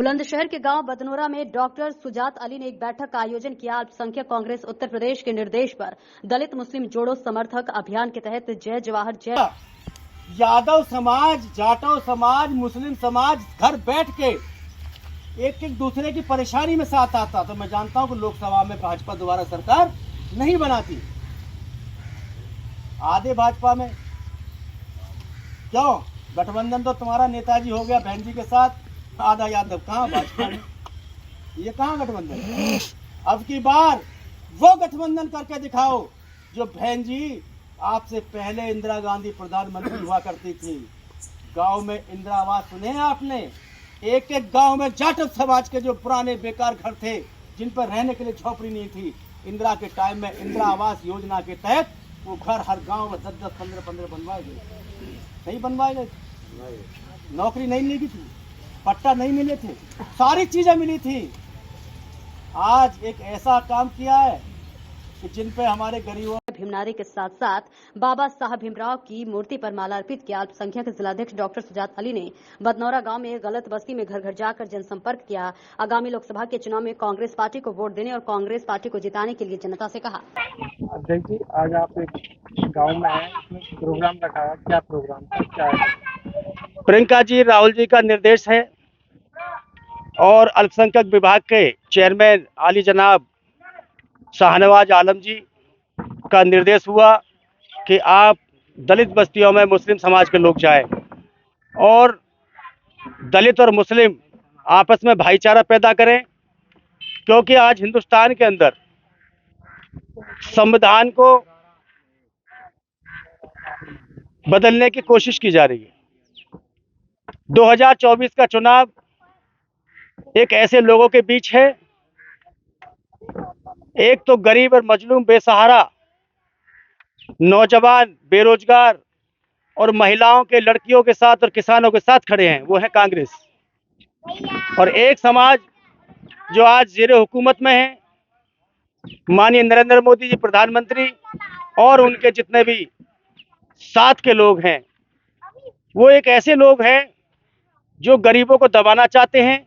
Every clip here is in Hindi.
बुलंदशहर के गांव बदनोरा में डॉक्टर सुजात अली ने एक बैठक का आयोजन किया। अल्पसंख्यक कांग्रेस उत्तर प्रदेश के निर्देश पर दलित मुस्लिम जोड़ो समर्थक अभियान के तहत जय जवाहर जय यादव समाज, जाटव समाज, मुस्लिम समाज घर बैठ के एक एक दूसरे की परेशानी में साथ आता। तो मैं जानता हूं कि लोकसभा में भाजपा दोबारा सरकार नहीं बनाती। आधे भाजपा में क्यों गठबंधन तो तुम्हारा नेताजी हो गया बहन जी के साथ, आधा यादव कहाँ भाजपा में, ये कहाँ गठबंधन है? अब की बार वो गठबंधन करके दिखाओ जो बहन जी आपसे पहले इंदिरा गांधी प्रधानमंत्री हुआ करती थी। गांव में इंदिरा आवास सुने हैं आपने? एक एक गांव में जाटव समाज के जो पुराने बेकार घर थे जिन पर रहने के लिए झोपड़ी नहीं थी, इंदिरा के टाइम में इंदिरा आवास योजना के तहत वो घर हर गांव में 10-10, 15-15 बनवाए गए। नहीं बनवाए गए, नौकरी नहीं मिली थी, पट्टा नहीं मिले थे, सारी चीजें मिली थी। आज एक ऐसा काम किया है कि जिन पे हमारे गरीबों भीमनारी के साथ साथ बाबा साहब भीमराव की मूर्ति पर माला अर्पित किया। अल्पसंख्यक जिलाध्यक्ष डॉक्टर सुजात अली ने बदनौरा गांव में गलत बस्ती में घर घर जाकर जनसंपर्क किया। आगामी लोकसभा के चुनाव में कांग्रेस पार्टी को वोट देने और कांग्रेस पार्टी को जिताने के लिए जनता से कहा। अध्यक्ष जी, आज आप एक गाँव में है, इसमें प्रोग्राम रखा है, क्या प्रोग्राम क्या है? प्रियंका जी, राहुल जी का निर्देश है और अल्पसंख्यक विभाग के चेयरमैन आली जनाब शाहनवाज आलम जी का निर्देश हुआ कि आप दलित बस्तियों में मुस्लिम समाज के लोग जाएं और दलित और मुस्लिम आपस में भाईचारा पैदा करें, क्योंकि आज हिंदुस्तान के अंदर संविधान को बदलने की कोशिश की जा रही है। 2024 का चुनाव एक ऐसे लोगों के बीच है, एक तो गरीब और मजलूम बेसहारा नौजवान बेरोजगार और महिलाओं के लड़कियों के साथ और किसानों के साथ खड़े हैं, वो है कांग्रेस। और एक समाज जो आज ज़ेरे हुकूमत में है, माननीय नरेंद्र मोदी जी प्रधानमंत्री और उनके जितने भी साथ के लोग हैं, वो एक ऐसे लोग हैं जो गरीबों को दबाना चाहते हैं,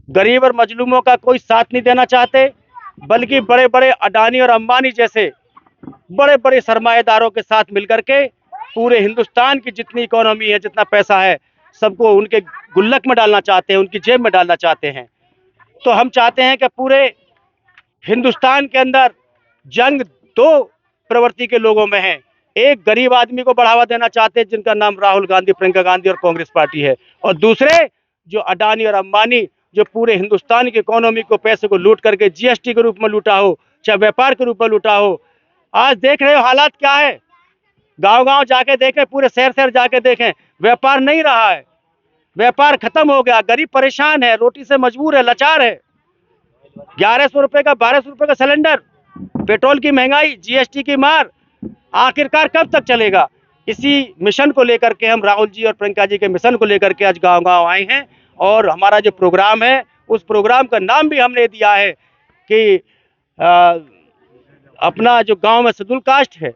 गरीब और मजलूमों का कोई साथ नहीं देना चाहते, बल्कि बड़े बड़े अडानी और अंबानी जैसे बड़े बड़े सरमाएदारों के साथ मिलकर के पूरे हिंदुस्तान की जितनी इकोनॉमी है, जितना पैसा है, सबको उनके गुल्लक में डालना चाहते हैं, उनकी जेब में डालना चाहते हैं। तो हम चाहते हैं कि पूरे हिंदुस्तान के अंदर जंग दो प्रवृत्ति के लोगों में है। एक गरीब आदमी को बढ़ावा देना चाहते हैं जिनका नाम राहुल गांधी, प्रियंका गांधी और कांग्रेस पार्टी है, और दूसरे जो अडानी और अंबानी जो पूरे हिंदुस्तान की इकोनॉमी को पैसे को लूट करके जीएसटी के रूप में लूटा हो, चाहे व्यापार के रूप में लूटा हो। आज देख रहे हो हालात क्या है, गांव गांव जाके देखें, पूरे शहर शहर जाके देखें, व्यापार नहीं रहा है, व्यापार खत्म हो गया, गरीब परेशान है, रोटी से मजबूर है, लाचार है। 1100 रुपए का 1200 रुपए का सिलेंडर, पेट्रोल की महंगाई, जीएसटी की मार, आखिरकार कब तक चलेगा? इसी मिशन को लेकर के हम राहुल जी और प्रियंका जी के मिशन को लेकर के आज गांव गांव आए हैं। और हमारा जो प्रोग्राम है, उस प्रोग्राम का नाम भी हमने दिया है कि अपना जो गांव में शेड्यूल कास्ट है,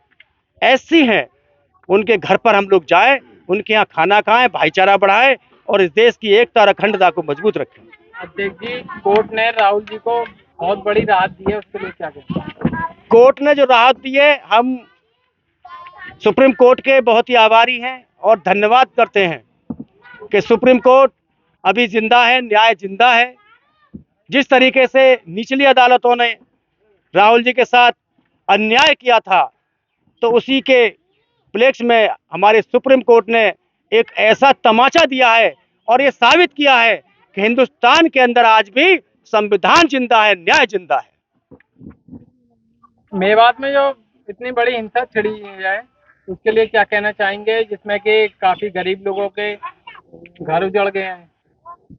एससी है, उनके घर पर हम लोग जाएं, उनके यहाँ खाना खाएं, भाईचारा बढ़ाएं और इस देश की एकता और अखंडता को मजबूत रखें। अध्यक्ष जी, कोर्ट ने राहुल जी को बहुत बड़ी राहत दी है, उसके लिए क्या कहते हैं? कोर्ट ने जो राहत दी है, हम सुप्रीम कोर्ट के बहुत ही आभारी हैं और धन्यवाद करते हैं कि सुप्रीम कोर्ट अभी जिंदा है, न्याय जिंदा है। जिस तरीके से निचली अदालतों ने राहुल जी के साथ अन्याय किया था, तो उसी के प्लेक्स में हमारे सुप्रीम कोर्ट ने एक ऐसा तमाचा दिया है और ये साबित किया है कि हिंदुस्तान के अंदर आज भी संविधान जिंदा है, न्याय जिंदा है। मेवात में जो इतनी बड़ी हिंसा छिड़ी है, उसके लिए क्या कहना चाहेंगे, जिसमें कि काफी गरीब लोगों के घर उजड़ गए हैं?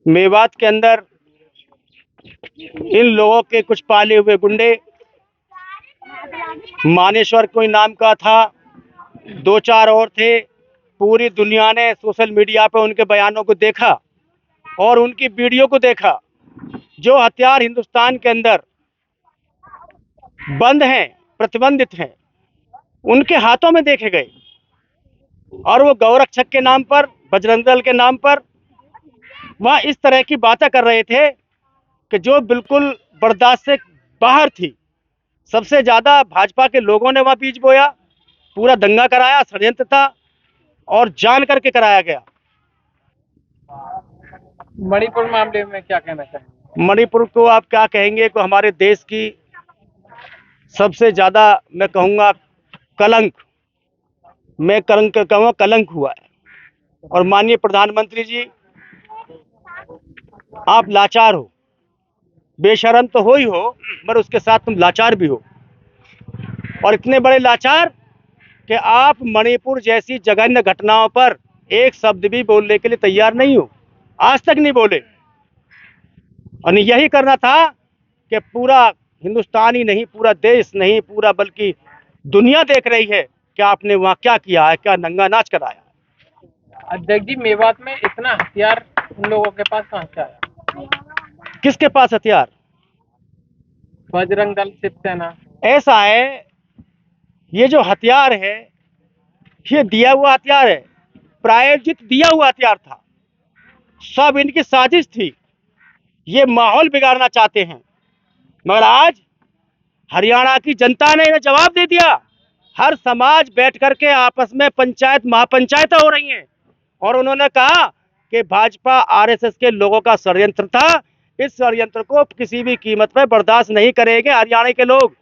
मेवात के अंदर इन लोगों के कुछ पाले हुए गुंडे, मानेश्वर कोई नाम का था, 2-4 और थे, पूरी दुनिया ने सोशल मीडिया पे उनके बयानों को देखा और उनकी वीडियो को देखा। जो हथियार हिंदुस्तान के अंदर बंद हैं, प्रतिबंधित हैं, उनके हाथों में देखे गए और वो गौरक्षक के नाम पर, बजरंग दल के नाम पर वहाँ इस तरह की बातें कर रहे थे कि जो बिल्कुल बर्दाश्त से बाहर थी। सबसे ज्यादा भाजपा के लोगों ने वहाँ बीज बोया, पूरा दंगा कराया, षड्यंत्र था और जान करके कराया गया। मणिपुर मामले में क्या कहना चाहेंगे? मणिपुर को आप क्या कहेंगे कि हमारे देश की सबसे ज्यादा मैं कहूँगा कलंक, मैं कलंक कहूँगा कलंक हुआ है। और माननीय प्रधानमंत्री जी, आप लाचार हो, बेशर्म तो हो ही हो, मगर उसके साथ तुम लाचार भी हो। और इतने बड़े लाचार कि आप मणिपुर जैसी जघन्य घटनाओं पर एक शब्द भी बोलने के लिए तैयार नहीं हो, आज तक नहीं बोले। और यही करना था कि पूरा हिंदुस्तान ही नहीं, पूरा देश नहीं, पूरा बल्कि दुनिया देख रही है कि आपने वहाँ क्या किया है, क्या नंगा नाच कराया। अध्यक्ष जी, मेवात में इतना हथियार उन लोगों के पास कहाँ से आया? किसके पास हथियार? बजरंग दल, शिवसेना। ऐसा है, ये जो हथियार है ये दिया हुआ हथियार है, प्रायोजित दिया हुआ हथियार था, सब इनकी साजिश थी। ये माहौल बिगाड़ना चाहते हैं, मगर आज हरियाणा की जनता ने इन्हें जवाब दे दिया। हर समाज बैठ करके आपस में पंचायत महापंचायतें हो रही हैं और उन्होंने कहा कि भाजपा आरएसएस के लोगों का षड्यंत्र था, इस षड्यंत्र को किसी भी कीमत पर बर्दाश्त नहीं करेंगे। हरियाणा के लोग,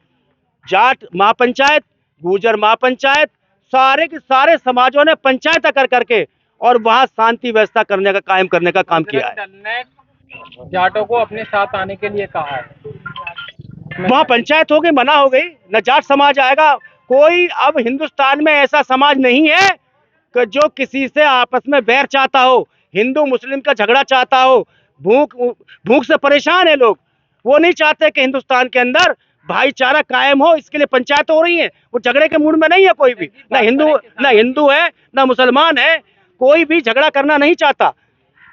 जाट महापंचायत, गुर्जर महापंचायत, सारे के सारे समाजों ने पंचायत कर करके और वहां शांति व्यवस्था करने का, कायम करने का काम किया है। दल ने जाटों को अपने साथ आने के लिए कहा है, वहां पंचायत हो गई, मना हो गई, न जाट समाज आएगा। कोई अब हिंदुस्तान में ऐसा समाज नहीं है कि जो किसी से आपस में बैर चाहता हो, हिंदू मुस्लिम का झगड़ा चाहता हो। भूख से परेशान है लोग, वो नहीं चाहते कि हिंदुस्तान के अंदर भाईचारा कायम हो, इसके लिए पंचायत हो रही है। वो झगड़े के मूड में नहीं है कोई भी, ना हिंदू है ना मुसलमान है, कोई भी झगड़ा करना नहीं चाहता।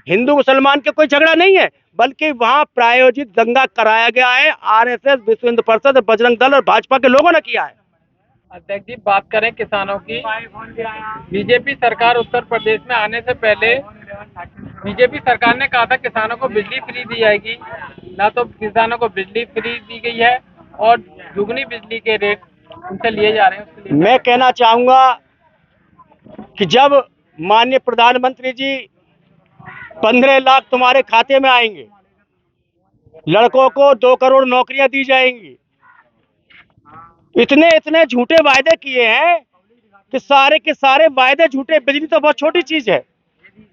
हिंदू मुसलमान के कोई झगड़ा नहीं है, बल्कि वहां प्रायोजित दंगा कराया गया है। आरएसएस, विश्व हिंदू परिषद, बजरंग दल और भाजपा के लोगों ने किया है। अध्यक्ष जी, बात करें किसानों की, बीजेपी सरकार उत्तर प्रदेश में आने से पहले बीजेपी सरकार ने कहा था किसानों को बिजली फ्री दी जाएगी, ना तो किसानों को बिजली फ्री दी गई है और दुगनी बिजली के रेट उनसे लिए जा रहे हैं। उसके लिए मैं कहना चाहूंगा कि जब माननीय प्रधानमंत्री जी 15 लाख तुम्हारे खाते में आएंगे, लड़कों को 2 करोड़ नौकरियां दी जाएंगी, इतने इतने झूठे वायदे किए हैं कि सारे के सारे वायदे झूठे। बिजली तो बहुत छोटी चीज है।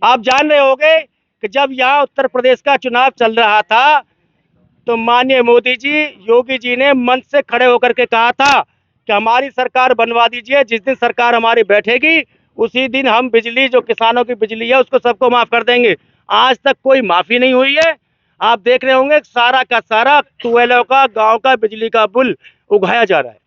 आप जान रहे होंगे कि जब यहाँ उत्तर प्रदेश का चुनाव चल रहा था तो माननीय मोदी जी, योगी जी ने मंच से खड़े होकर के कहा था कि हमारी सरकार बनवा दीजिए, जिस दिन सरकार हमारी बैठेगी उसी दिन हम बिजली, जो किसानों की बिजली है उसको सबको माफ कर देंगे। आज तक कोई माफी नहीं हुई है। आप देख रहे होंगे सारा का सारा ट्यूबवेलों का, गांव का बिजली का बिल उगाया जा रहा है।